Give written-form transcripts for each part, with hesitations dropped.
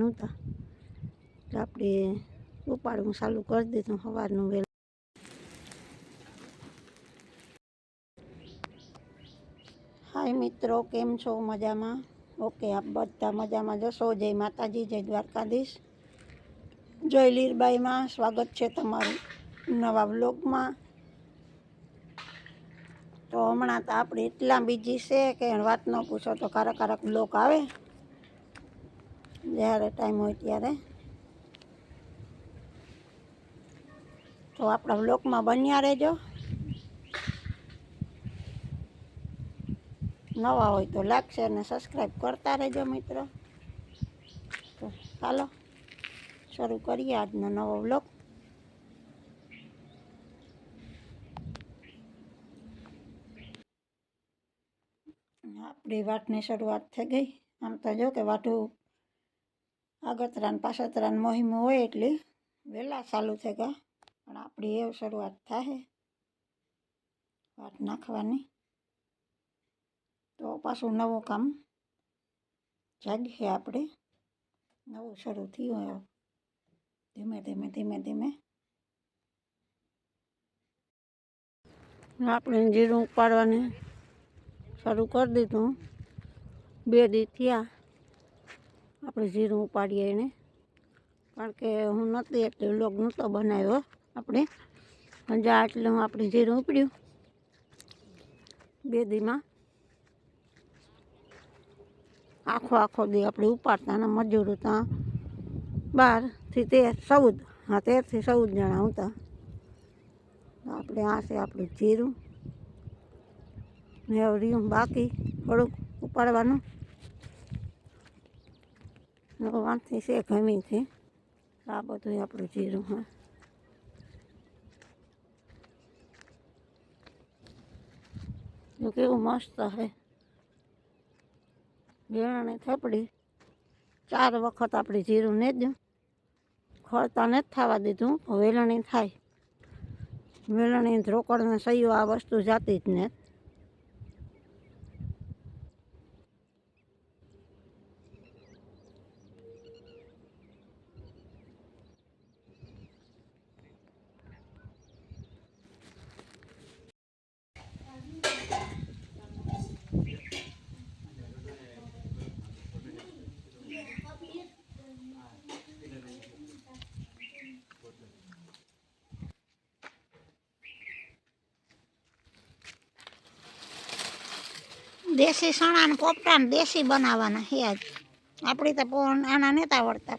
નહોતા તો આપણે ઉપાડવું ચાલુ કરી દીધું સવારનું વહેલું. હાય મિત્રો, કેમ છો? મજામાં? ઓકે, આપ બધા મજામાં જશો. જય માતાજી, જય દ્વારકાધીશ, જય લીરબાઈમાં. સ્વાગત છે તમારું નવા વ્લોગમાં. તો હમણાં તો આપણે એટલા બીજી છે કે વાત ન પૂછો. તો કારક બ્લોગ આવે જ્યારે ટાઈમ હોય ત્યારે. તો આપણા વ્લોગમાં બન્યા રહેજો. નવા હોય તો લાઈક શેર અને સબસ્ક્રાઈબ કરતા રહેજો મિત્રો. તો ચાલો શરૂ કરીએ આજનો નવો વ્લોગ. આપણી વાટની શરૂઆત થઈ ગઈ. આમ તો જો કે વાટું આગતરા ને પાછતરા ને મોહિમ હોય એટલે વહેલા ચાલુ થઈ ગયા, પણ આપણી એવું શરૂઆત થાય વાટ નાખવાની. તો પાછું નવું કામ જાગીએ આપણે. નવું શરૂ થયું હોય ધીમે ધીમે. આપણે જીરું ઉપાડવાની શરૂ કરી દીધું. 2 દી થયા આપણે જીરું ઉપાડીએ એને, કારણ કે હું નહોતી એટલે વ્લોગ નહોતો બનાવ્યો આપણે. હજા એટલે હું આપણે જીરું ઉપડ્યું 2 દીમાં. આખો દી આપણે ઉપાડતા અને મજૂરો ત્યાં 12 થી 13 14, હા 13 થી 14 જણા હતા. આપણે આ છે આપણું જીરું ને હવે રહ્યું બાકી થોડુંક ઉપાડવાનું. વાંથી છે ગમીથી. આ બધું આપણું જીરું. હા, જો કેવું મસ્ત છે. વેણણી થપડી 4 વખત આપણે જીરું ને જ ખળતા નથી થવા દીધું. વેલણી થાય. વેલણી રોકડને સહીઓ આ વસ્તુ જાતી જ ને. દેશી સણા ને પોપટા ને દેશી બનાવવાના છે આજ. આપણી તો આના નહોતા આવડતા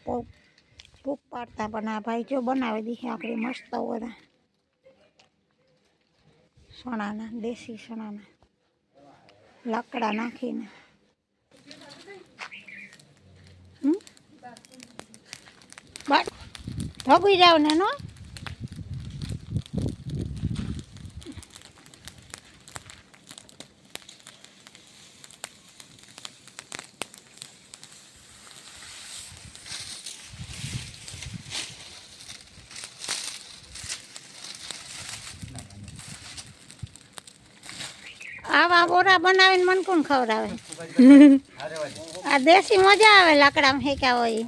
ફૂક પાડતા, પણ આ ભાઈ જો બનાવી દીધી આપણી મસ્ત ઓરા સણાના, દેશી સણાના લાકડા નાખીને. ભગવી જાવ ને નો. આવા બોરા બનાવીને મન કોણ ખવડાવે? આ દેશી મજા આવે લાકડામાં હેક્યા હોય.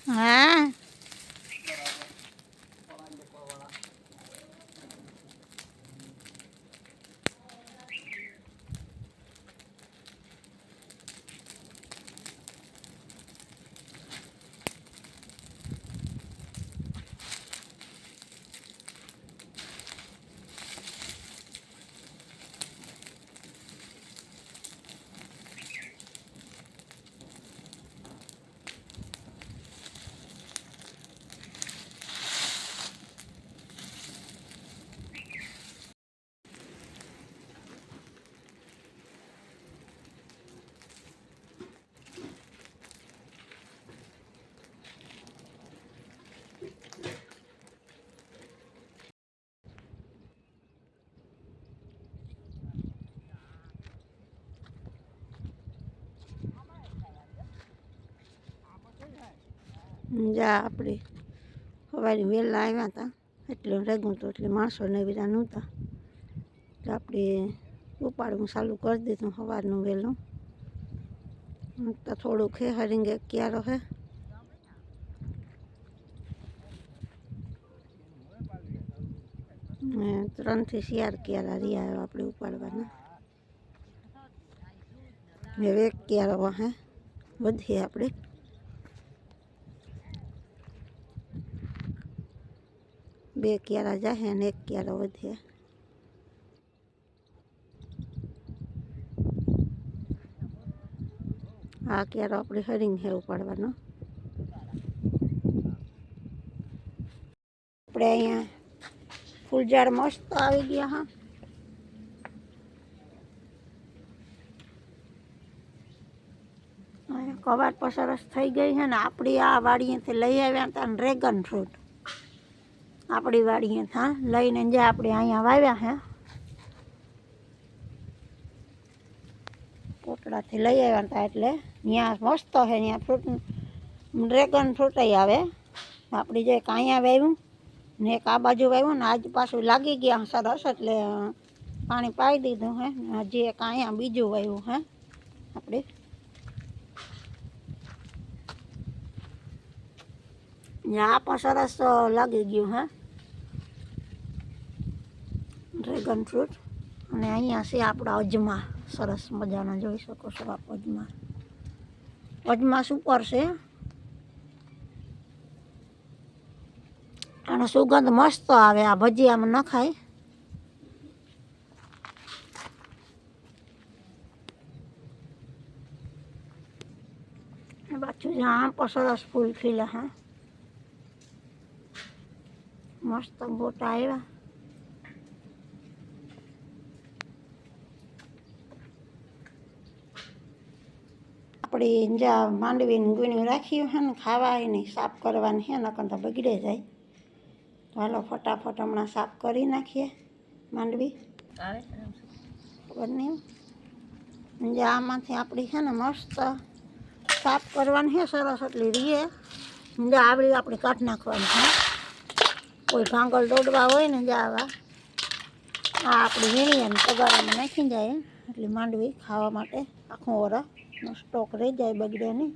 હા, જા આપણે સવારે વહેલા આવ્યા હતા એટલે રેગું હતું, એટલે માણસોને વિરા નહોતા તો આપણે ઉપાડવું ચાલુ કરી દીધું સવારનું વહેલું. તો થોડુંક હે હરિંગ એક ક્યારો હે. ને 3 થી 4 ક્યારા રહ્યા આપણે ઉપાડવાના. હવે એક ક્યારો વાહે વધીએ આપણે. બે ક્યારા જાહે અને એક ક્યારો વધીએ. આ ક્યારો આપણે હરિંગ હે ઉપાડવાનો. આપણે અહીંયા ફૂલઝાડ મસ્ત આવી ગયા હા. કવાટ પર સરસ થઈ ગઈ છે ને. આપણી આ વાડીએથી લઈ આવ્યા હતા ડ્રેગન ફ્રૂટ. આપણી વાડીએથી હા લઈને જે આપણે અહીંયા વાવ્યા હે. કોટડાથી લઈ આવ્યા હતા એટલે ત્યાં મસ્ત છે. ત્યાં ફ્રૂટ ડ્રેગન ફ્રૂટ આવે. આપણી જે અહીંયા વાવ્યું ને એક આ બાજુ વાવ્યું ને આજ પાછું લાગી ગયા સરસ એટલે પાણી પાઈ દીધું હે. હજી એક અહીંયા બીજું વાવ્યું હે આપણે. આ પણ સરસ લાગી ગયું હે ડ્રેગન ફ્રૂટ. અને અહીંયા છે આપણા અજમા સરસ મજાના જોઈ શકો છો. આપ અજમા સુપર છે અને સુગંધ મસ્ત આવે. આ ભજીયામાં નખાય. પાછું આમ પણ સરસ ફૂલ ખીલા હા મસ્ત ગોટા આવ્યા. આપણી જ્યાં માંડવીની ગુણી રાખ્યું છે ને ખાવા નહીં સાફ કરવાની છે નકર તો બગડે જાય. તો હાલો ફટાફટ હમણાં સાફ કરી નાખીએ માંડવી. ખબર નહીં જે આમાંથી આપણી છે ને મસ્ત સાફ કરવાની છે સરસ એટલી રીએ. જે આવડી આપણે કાઢી નાખવાની છે. કોઈ ભાંગલ દોડવા હોય ને જે આવા આ આપણી વીણીએ ને તગારામાં નાખી જાય એટલે માંડવી ખાવા માટે આખું વરસનો સ્ટોક રહી જાય બગડે નહીં.